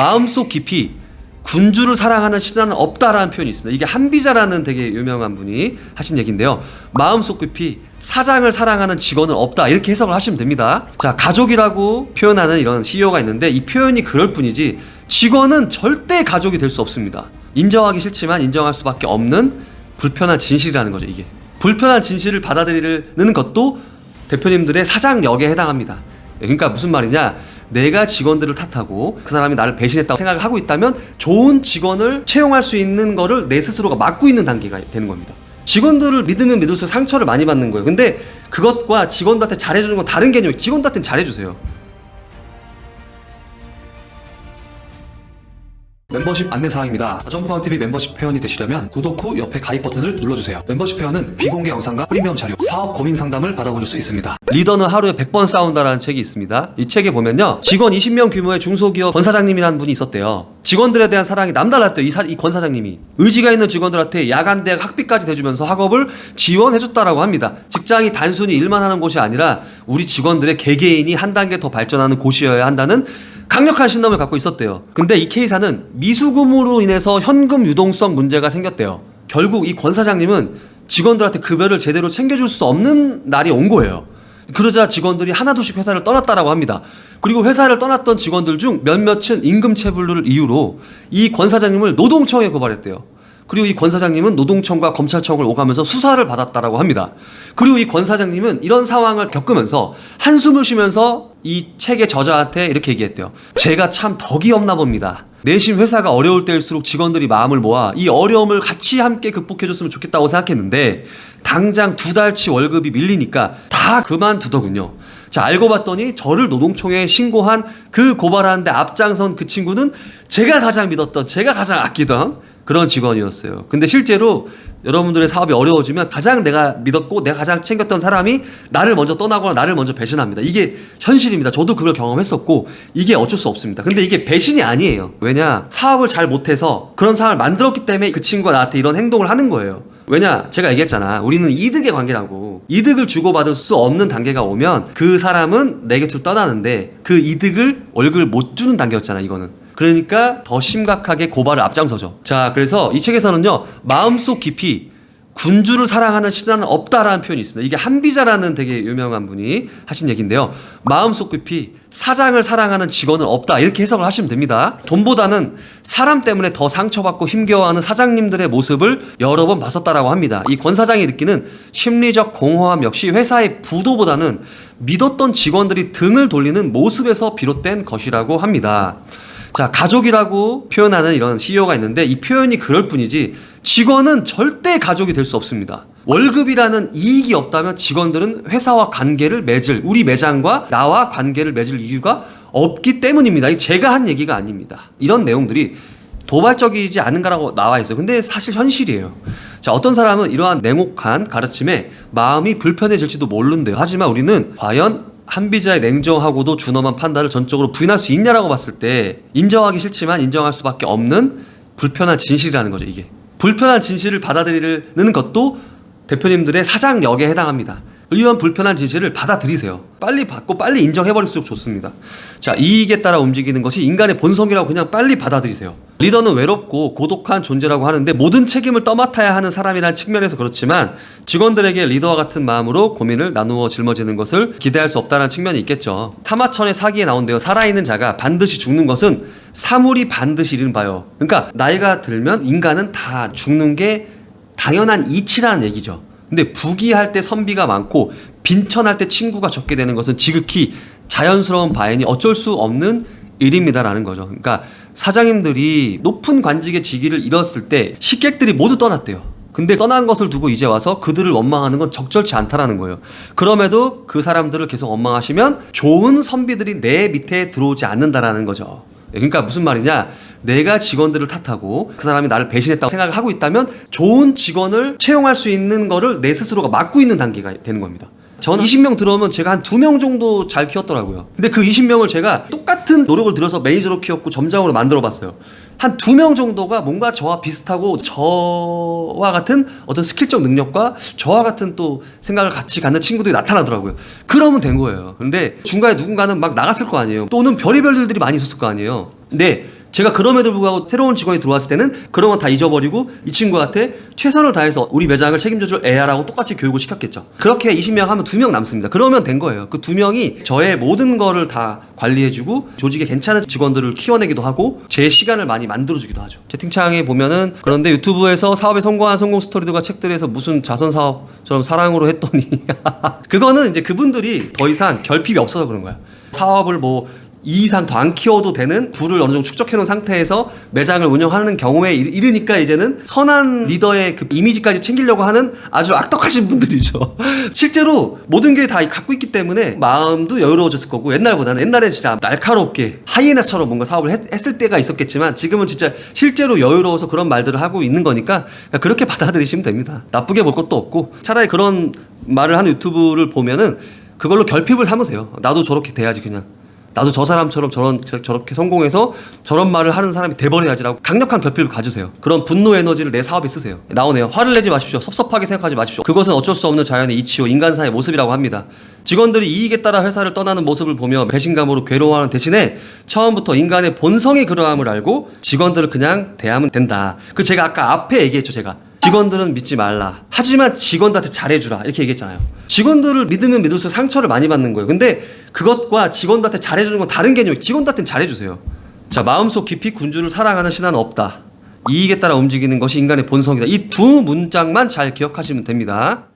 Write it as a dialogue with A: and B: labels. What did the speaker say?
A: 마음속 깊이 군주를 사랑하는 신하는 없다라는 표현이 있습니다. 이게 한비자라는 되게 유명한 분이 하신 얘기인데요. 마음속 깊이 사장을 사랑하는 직원은 없다, 이렇게 해석을 하시면 됩니다. 자, 가족이라고 표현하는 이런 CEO가 있는데 이 표현이 그럴 뿐이지 직원은 절대 가족이 될 수 없습니다. 인정하기 싫지만 인정할 수밖에 없는 불편한 진실이라는 거죠. 이게 불편한 진실을 받아들이는 것도 대표님들의 사장력에 해당합니다. 그러니까 무슨 말이냐, 내가 직원들을 탓하고 그 사람이 나를 배신했다고 생각을 하고 있다면 좋은 직원을 채용할 수 있는 거를 내 스스로가 막고 있는 단계가 되는 겁니다. 직원들을 믿으면 믿을수록 상처를 많이 받는 거예요. 근데 그것과 직원들한테 잘해주는 건 다른 개념이에요. 직원들한테는 잘해주세요.
B: 멤버십 안내사항입니다. 자전거방TV 멤버십 회원이 되시려면 구독 후 옆에 가입 버튼을 눌러주세요. 멤버십 회원은 비공개 영상과 프리미엄 자료, 사업 고민 상담을 받아보실 수 있습니다.
A: 리더는 하루에 100번 싸운다라는 책이 있습니다. 이 책에 보면요, 직원 20명 규모의 중소기업 권사장님이라는 분이 있었대요. 직원들에 대한 사랑이 남달랐대요. 이 권사장님이 의지가 있는 직원들한테 야간대학 학비까지 대주면서 학업을 지원해줬다라고 합니다. 직장이 단순히 일만 하는 곳이 아니라 우리 직원들의 개개인이 한 단계 더 발전하는 곳이어야 한다는 강력한 신념을 갖고 있었대요. 근데 이 K사는 미수금으로 인해서 현금 유동성 문제가 생겼대요. 결국 이 권 사장님은 직원들한테 급여를 제대로 챙겨줄 수 없는 날이 온 거예요. 그러자 직원들이 하나둘씩 회사를 떠났다라고 합니다. 그리고 회사를 떠났던 직원들 중 몇몇은 임금 체불을 이유로 이 권 사장님을 노동청에 고발했대요. 그리고 이 권 사장님은 노동청과 검찰청을 오가면서 수사를 받았다라고 합니다. 그리고 이 권 사장님은 이런 상황을 겪으면서 한숨을 쉬면서 이 책의 저자한테 이렇게 얘기했대요. 제가 참 덕이 없나 봅니다. 내심 회사가 어려울 때일수록 직원들이 마음을 모아 이 어려움을 같이 함께 극복해줬으면 좋겠다고 생각했는데 당장 2달치 월급이 밀리니까 다 그만두더군요. 자, 알고 봤더니 저를 노동청에 신고한 그 고발하는데 앞장선 그 친구는 제가 가장 믿었던, 제가 가장 아끼던 그런 직원이었어요. 근데 실제로 여러분들의 사업이 어려워지면 가장 내가 믿었고 내가 가장 챙겼던 사람이 나를 먼저 떠나거나 나를 먼저 배신합니다. 이게 현실입니다. 저도 그걸 경험했었고 이게 어쩔 수 없습니다. 근데 이게 배신이 아니에요. 왜냐, 사업을 잘 못해서 그런 상황을 만들었기 때문에 그 친구가 나한테 이런 행동을 하는 거예요. 왜냐, 제가 얘기했잖아. 우리는 이득의 관계라고. 이득을 주고받을 수 없는 단계가 오면 그 사람은 내 곁을 떠나는데 그 이득을 월급을 못 주는 단계였잖아, 이거는. 그러니까 더 심각하게 고발을 앞장서죠. 자, 그래서 이 책에서는요, 마음속 깊이 군주를 사랑하는 신하는 없다라는 표현이 있습니다. 이게 한비자라는 되게 유명한 분이 하신 얘기인데요. 마음속 깊이 사장을 사랑하는 직원은 없다, 이렇게 해석을 하시면 됩니다. 돈보다는 사람 때문에 더 상처받고 힘겨워하는 사장님들의 모습을 여러 번 봤었다라고 합니다. 이 권 사장이 느끼는 심리적 공허함 역시 회사의 부도보다는 믿었던 직원들이 등을 돌리는 모습에서 비롯된 것이라고 합니다. 자, 가족이라고 표현하는 이런 CEO가 있는데 이 표현이 그럴 뿐이지 직원은 절대 가족이 될 수 없습니다. 월급이라는 이익이 없다면 직원들은 회사와 관계를 맺을, 우리 매장과 나와 관계를 맺을 이유가 없기 때문입니다. 이게 제가 한 얘기가 아닙니다. 이런 내용들이 도발적이지 않은가라고 나와 있어요. 근데 사실 현실이에요. 자, 어떤 사람은 이러한 냉혹한 가르침에 마음이 불편해질지도 모르는데요. 하지만 우리는 과연 한비자의 냉정하고도 준엄한 판단을 전적으로 부인할 수 있냐라고 봤을 때 인정하기 싫지만 인정할 수밖에 없는 불편한 진실이라는 거죠. 이게 불편한 진실을 받아들이는 것도 대표님들의 사장력에 해당합니다. 이런 불편한 진실을 받아들이세요. 빨리 받고 빨리 인정해버릴수록 좋습니다. 자, 이익에 따라 움직이는 것이 인간의 본성이라고 그냥 빨리 받아들이세요. 리더는 외롭고 고독한 존재라고 하는데 모든 책임을 떠맡아야 하는 사람이라는 측면에서 그렇지만 직원들에게 리더와 같은 마음으로 고민을 나누어 짊어지는 것을 기대할 수 없다는 측면이 있겠죠. 사마천의 사기에 나온대요. 살아있는 자가 반드시 죽는 것은 사물이 반드시 이른 바요. 그러니까 나이가 들면 인간은 다 죽는 게 당연한 이치라는 얘기죠. 근데 부귀할 때 선비가 많고 빈천할 때 친구가 적게 되는 것은 지극히 자연스러운 바이니 어쩔 수 없는 일입니다라는 거죠. 그러니까 사장님들이 높은 관직의 직위를 잃었을 때 식객들이 모두 떠났대요. 근데 떠난 것을 두고 이제 와서 그들을 원망하는 건 적절치 않다라는 거예요. 그럼에도 그 사람들을 계속 원망하시면 좋은 선비들이 내 밑에 들어오지 않는다라는 거죠. 그러니까 무슨 말이냐, 내가 직원들을 탓하고 그 사람이 나를 배신했다고 생각을 하고 있다면 좋은 직원을 채용할 수 있는 거를 내 스스로가 막고 있는 단계가 되는 겁니다. 저는 20명 들어오면 제가 한 2명 정도 잘 키웠더라고요. 근데 그 20명을 제가 똑같은 노력을 들여서 매니저로 키웠고 점장으로 만들어 봤어요. 한 2명 정도가 뭔가 저와 비슷하고 저와 같은 어떤 스킬적 능력과 저와 같은 또 생각을 같이 갖는 친구들이 나타나더라고요. 그러면 된 거예요. 근데 중간에 누군가는 막 나갔을 거 아니에요. 또는 별의별 일들이 많이 있었을 거 아니에요. 근데 제가 그럼에도 불구하고 새로운 직원이 들어왔을 때는 그런 건 다 잊어버리고 이 친구한테 최선을 다해서 우리 매장을 책임져줄 애야라고 똑같이 교육을 시켰겠죠. 그렇게 20명 하면 2명 남습니다. 그러면 된 거예요. 그 2명이 저의 모든 거를 다 관리해주고 조직에 괜찮은 직원들을 키워내기도 하고 제 시간을 많이 만들어주기도 하죠. 채팅창에 보면은 그런데 유튜브에서 사업에 성공한 성공 스토리들과 책들에서 무슨 자선 사업처럼 사랑으로 했더니 그거는 이제 그분들이 더 이상 결핍이 없어서 그런 거야. 사업을 뭐 2 이상 더 안 키워도 되는 부를 어느 정도 축적해 놓은 상태에서 매장을 운영하는 경우에 이르니까 이제는 선한 리더의 그 이미지까지 챙기려고 하는 아주 악덕하신 분들이죠. 실제로 모든 게 다 갖고 있기 때문에 마음도 여유로워졌을 거고 옛날에 진짜 날카롭게 하이에나처럼 뭔가 사업을 했을 때가 있었겠지만 지금은 진짜 실제로 여유로워서 그런 말들을 하고 있는 거니까 그렇게 받아들이시면 됩니다. 나쁘게 볼 것도 없고 차라리 그런 말을 하는 유튜브를 보면은 그걸로 결핍을 삼으세요. 나도 저렇게 돼야지 그냥. 나도 저 사람처럼 저렇게 성공해서 저런 말을 하는 사람이 돼버려야지라고 강력한 결핍을 가지세요. 그런 분노 에너지를 내 사업에 쓰세요. 나오네요. 화를 내지 마십시오. 섭섭하게 생각하지 마십시오. 그것은 어쩔 수 없는 자연의 이치요 인간사의 모습이라고 합니다. 직원들이 이익에 따라 회사를 떠나는 모습을 보며 배신감으로 괴로워하는 대신에 처음부터 인간의 본성이 그러함을 알고 직원들을 그냥 대하면 된다. 그 제가 아까 앞에 얘기했죠. 제가 직원들은 믿지 말라. 하지만 직원들한테 잘해주라. 이렇게 얘기했잖아요. 직원들을 믿으면 믿을수록 상처를 많이 받는 거예요. 근데 그것과 직원들한테 잘해주는 건 다른 개념이에요. 직원들한테는 잘해주세요. 자, 마음속 깊이 군주를 사랑하는 신하는 없다. 이익에 따라 움직이는 것이 인간의 본성이다. 이 두 문장만 잘 기억하시면 됩니다.